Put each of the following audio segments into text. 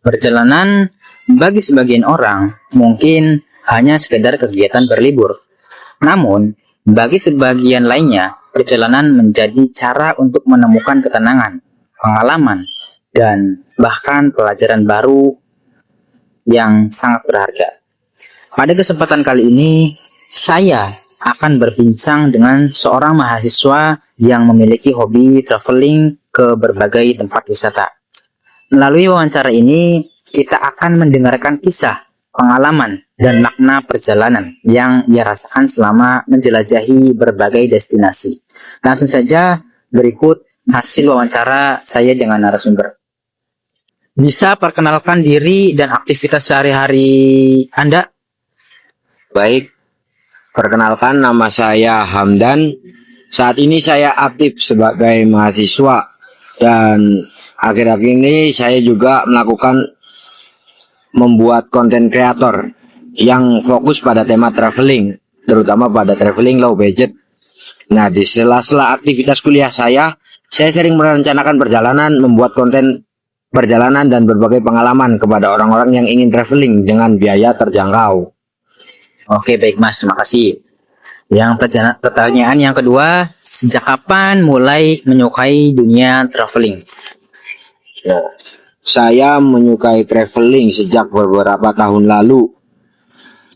Perjalanan bagi sebagian orang mungkin hanya sekedar kegiatan berlibur. Namun, bagi sebagian lainnya, perjalanan menjadi cara untuk menemukan ketenangan, pengalaman, dan bahkan pelajaran baru yang sangat berharga. Pada kesempatan kali ini, saya akan berbincang dengan seorang mahasiswa yang memiliki hobi traveling ke berbagai tempat wisata. Melalui wawancara ini, kita akan mendengarkan kisah, pengalaman, dan makna perjalanan yang ia rasakan selama menjelajahi berbagai destinasi. Langsung saja, berikut hasil wawancara saya dengan narasumber. Bisa perkenalkan diri dan aktivitas sehari-hari Anda? Baik, perkenalkan nama saya Hamdan. Saat ini saya aktif sebagai mahasiswa dan akhir-akhir ini saya juga melakukan membuat konten kreator yang fokus pada tema traveling, terutama pada traveling low budget. Nah, di sela-sela aktivitas kuliah saya sering merencanakan perjalanan, membuat konten perjalanan dan berbagai pengalaman kepada orang-orang yang ingin traveling dengan biaya terjangkau. Oke, baik Mas, terima kasih. Yang pertanyaan yang kedua, sejak kapan mulai menyukai dunia traveling? Ya, saya menyukai traveling sejak beberapa tahun lalu,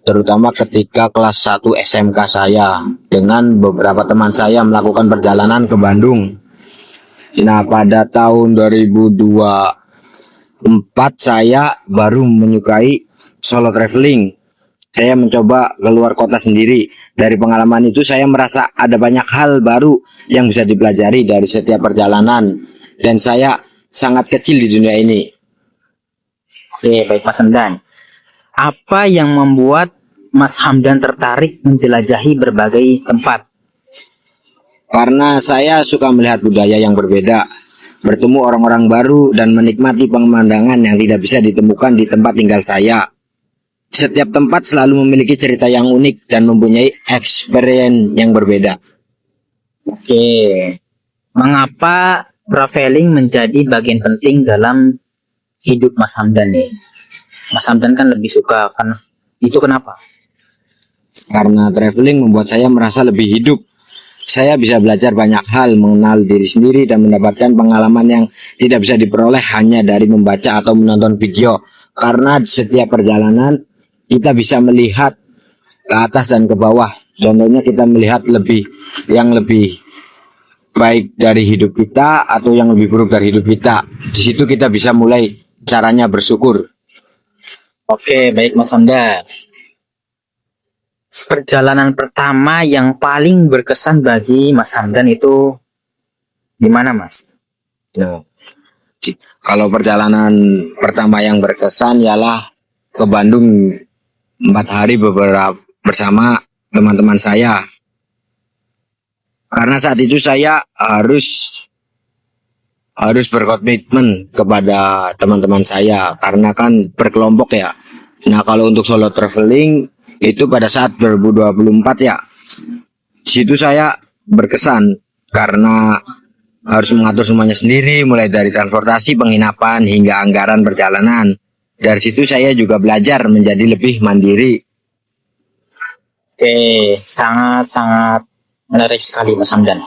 terutama ketika kelas 1 SMK saya dengan beberapa teman saya melakukan perjalanan ke Bandung. Nah, pada tahun 2024 saya baru menyukai solo traveling. Saya mencoba keluar kota sendiri. Dari pengalaman itu saya merasa ada banyak hal baru yang bisa dipelajari dari setiap perjalanan. Dan saya sangat kecil di dunia ini. Oke, baik Mas Hamdan. Apa yang membuat Mas Hamdan tertarik menjelajahi berbagai tempat? Karena saya suka melihat budaya yang berbeda, bertemu orang-orang baru, dan menikmati pemandangan yang tidak bisa ditemukan di tempat tinggal saya. Setiap tempat selalu memiliki cerita yang unik dan mempunyai experience yang berbeda. Oke, mengapa traveling menjadi bagian penting dalam hidup Mas Hamdan nih? Mas Hamdan kan lebih suka, kan? Itu kenapa? Karena traveling membuat saya merasa lebih hidup. Saya bisa belajar banyak hal, mengenal diri sendiri, dan mendapatkan pengalaman yang tidak bisa diperoleh hanya dari membaca atau menonton video. Karena di setiap perjalanan kita bisa melihat ke atas dan ke bawah. Contohnya kita melihat yang lebih baik dari hidup kita atau yang lebih buruk dari hidup kita. Di situ kita bisa mulai caranya bersyukur. Oke, baik Mas Hamdan. Perjalanan pertama yang paling berkesan bagi Mas Hamdan itu di mana, Mas? Nah, kalau perjalanan pertama yang berkesan ialah ke Bandung 4 hari bersama teman-teman saya. Karena saat itu saya harus berkomitmen kepada teman-teman saya karena kan berkelompok ya. Nah, kalau untuk solo traveling itu pada saat 2024 ya. Di situ saya berkesan karena harus mengatur semuanya sendiri, mulai dari transportasi, penginapan hingga anggaran perjalanan. Dari situ saya juga belajar menjadi lebih mandiri. Oke, sangat-sangat menarik sekali Mas Hamdan.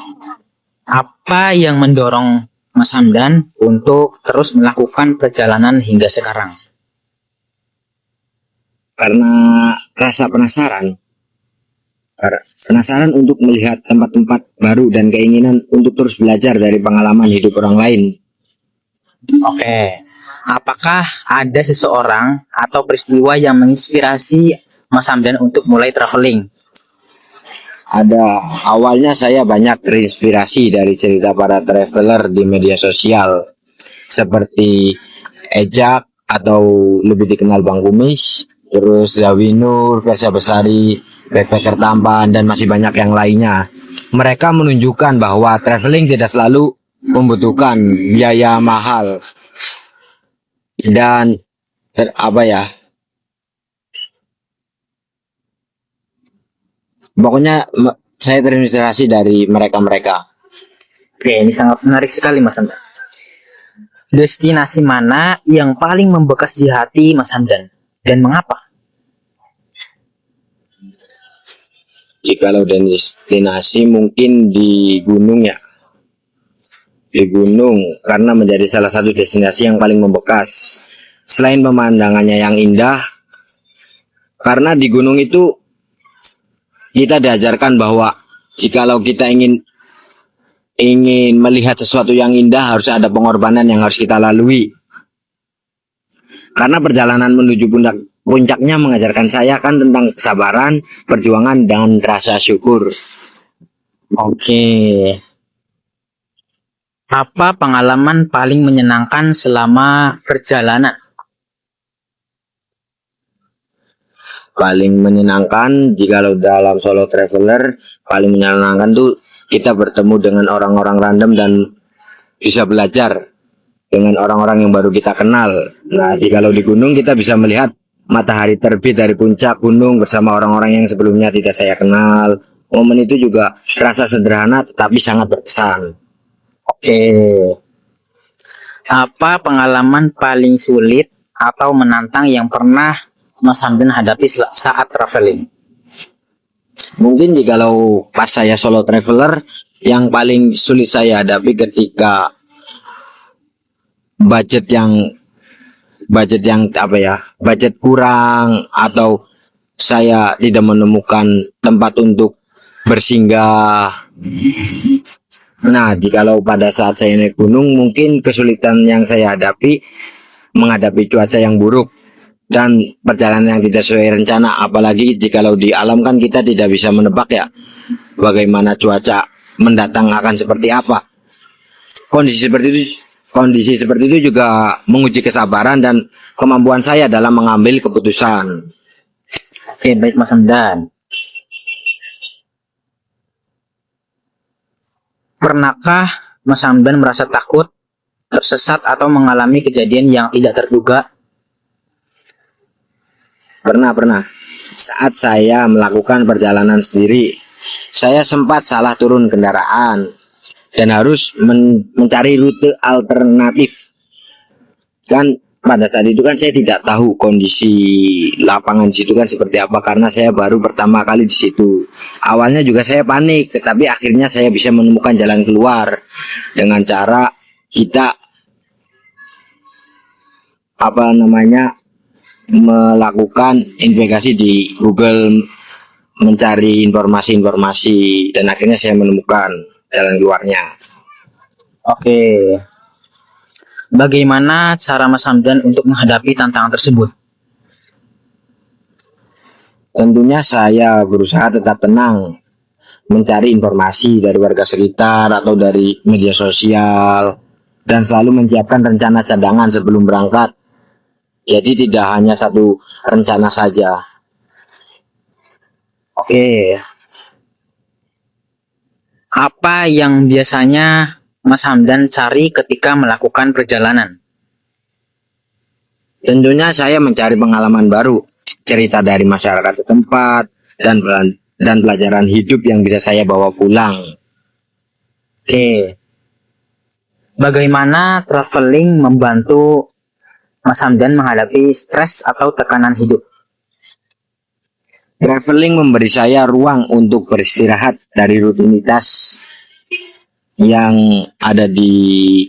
Apa yang mendorong Mas Hamdan untuk terus melakukan perjalanan hingga sekarang? Karena rasa penasaran untuk melihat tempat-tempat baru dan keinginan untuk terus belajar dari pengalaman hidup orang lain. Oke, apakah ada seseorang atau peristiwa yang menginspirasi Mas Hamdan untuk mulai traveling? Ada, awalnya saya banyak terinspirasi dari cerita para traveler di media sosial seperti Ejak atau lebih dikenal Bang Kumis, terus Zawi Nur, Versa Besari, Backpacker Tampan, dan masih banyak yang lainnya. Mereka menunjukkan bahwa traveling tidak selalu membutuhkan biaya mahal dan pokoknya saya terinspirasi dari mereka-mereka. Oke, ini sangat menarik sekali Mas Hamdan. Destinasi mana yang paling membekas di hati Mas Hamdan dan mengapa? Jikalau destinasi mungkin di gunung ya. Di gunung karena menjadi salah satu destinasi yang paling membekas. Selain pemandangannya yang indah, karena di gunung itu kita diajarkan bahwa jikalau kita ingin melihat sesuatu yang indah harus ada pengorbanan yang harus kita lalui. Karena perjalanan menuju puncaknya mengajarkan saya kan tentang kesabaran, perjuangan, dan rasa syukur. Oke. Apa pengalaman paling menyenangkan selama perjalanan? Paling menyenangkan jikalau dalam solo traveler, paling menyenangkan tuh kita bertemu dengan orang-orang random dan bisa belajar dengan orang-orang yang baru kita kenal. Nah, jikalau di gunung kita bisa melihat matahari terbit dari puncak gunung bersama orang-orang yang sebelumnya tidak saya kenal. Momen itu juga terasa sederhana tetapi sangat berkesan. Oke. Apa pengalaman paling sulit atau menantang yang pernah Mas Hamdan hadapi saat traveling? Mungkin jikalau pas saya solo traveler, yang paling sulit saya hadapi ketika budget yang apa ya, budget kurang atau saya tidak menemukan tempat untuk bersinggah. Nah, jikalau pada saat saya naik gunung, mungkin kesulitan yang saya hadapi menghadapi cuaca yang buruk dan perjalanan yang tidak sesuai rencana. Apalagi jikalau di alam kan kita tidak bisa menebak ya bagaimana cuaca mendatang akan seperti apa. Kondisi seperti itu juga menguji kesabaran dan kemampuan saya dalam mengambil keputusan. Oke, baik Mas Hamdan. Pernahkah Mas Hamdan merasa takut, tersesat atau mengalami kejadian yang tidak terduga? Pernah. Saat saya melakukan perjalanan sendiri, saya sempat salah turun kendaraan dan harus mencari rute alternatif. Kan pada saat itu kan saya tidak tahu kondisi lapangan di situ kan seperti apa karena saya baru pertama kali di situ. Awalnya juga saya panik, tetapi akhirnya saya bisa menemukan jalan keluar dengan cara kita melakukan investigasi di Google, mencari informasi-informasi dan akhirnya saya menemukan jalan keluarnya. Oke. Bagaimana cara Mas Hamdan untuk menghadapi tantangan tersebut? Tentunya saya berusaha tetap tenang, mencari informasi dari warga sekitar atau dari media sosial dan selalu menyiapkan rencana cadangan sebelum berangkat. Jadi tidak hanya satu rencana saja. Oke. Apa yang biasanya Mas Hamdan cari ketika melakukan perjalanan? Tentunya saya mencari pengalaman baru, cerita dari masyarakat setempat, dan pelajaran hidup yang bisa saya bawa pulang. Oke. Bagaimana traveling membantu Mas Hamdan menghadapi stres atau tekanan hidup? Traveling memberi saya ruang untuk beristirahat dari rutinitas yang ada di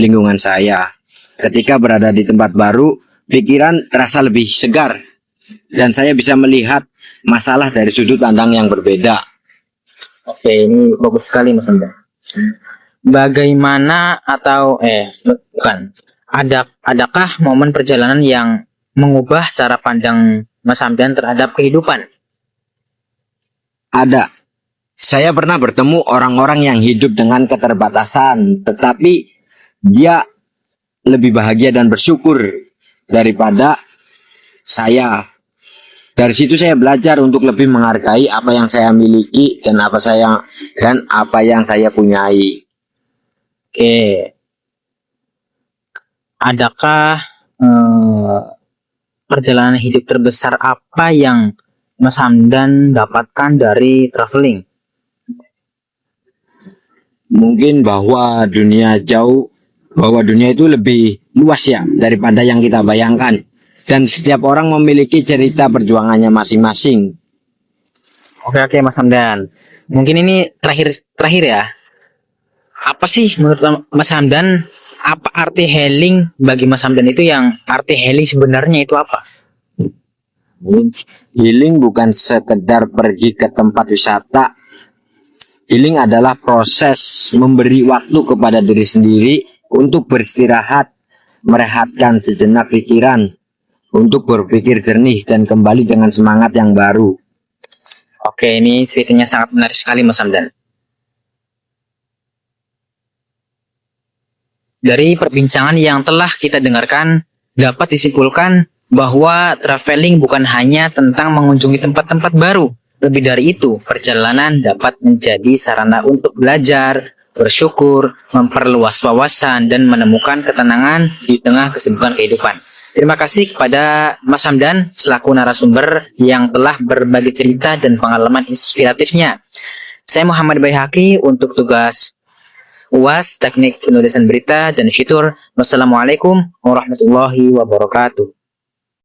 lingkungan saya. Ketika berada di tempat baru, pikiran terasa lebih segar dan saya bisa melihat masalah dari sudut pandang yang berbeda. Oke, ini bagus sekali Mas Hamdan. Bagaimana atau bukan. Adakah momen perjalanan yang mengubah cara pandang Mas Hamdan terhadap kehidupan? Ada. Saya pernah bertemu orang-orang yang hidup dengan keterbatasan, tetapi dia lebih bahagia dan bersyukur daripada saya. Dari situ saya belajar untuk lebih menghargai apa yang saya miliki dan apa yang saya punyai. Oke. Adakah perjalanan hidup terbesar apa yang Mas Hamdan dapatkan dari traveling? Mungkin bahwa dunia jauh bahwa dunia itu lebih luas ya daripada yang kita bayangkan. Dan setiap orang memiliki cerita perjuangannya masing-masing. Oke Mas Hamdan. Mungkin ini terakhir ya. Apa sih menurut Mas Hamdan, apa arti healing bagi Mas Hamdan itu, yang arti healing sebenarnya itu apa? Healing bukan sekedar pergi ke tempat wisata. Healing adalah proses memberi waktu kepada diri sendiri untuk beristirahat, merehatkan sejenak pikiran, untuk berpikir jernih dan kembali dengan semangat yang baru. Oke, ini ceritanya sangat menarik sekali Mas Hamdan. Dari perbincangan yang telah kita dengarkan, dapat disimpulkan bahwa traveling bukan hanya tentang mengunjungi tempat-tempat baru. Lebih dari itu, perjalanan dapat menjadi sarana untuk belajar, bersyukur, memperluas wawasan, dan menemukan ketenangan di tengah kesibukan kehidupan. Terima kasih kepada Mas Hamdan selaku narasumber yang telah berbagi cerita dan pengalaman inspiratifnya. Saya Muhammad Baihaqi untuk tugas UAS Teknik Penulisan Berita dan Fitur. Wassalamualaikum warahmatullahi wabarakatuh.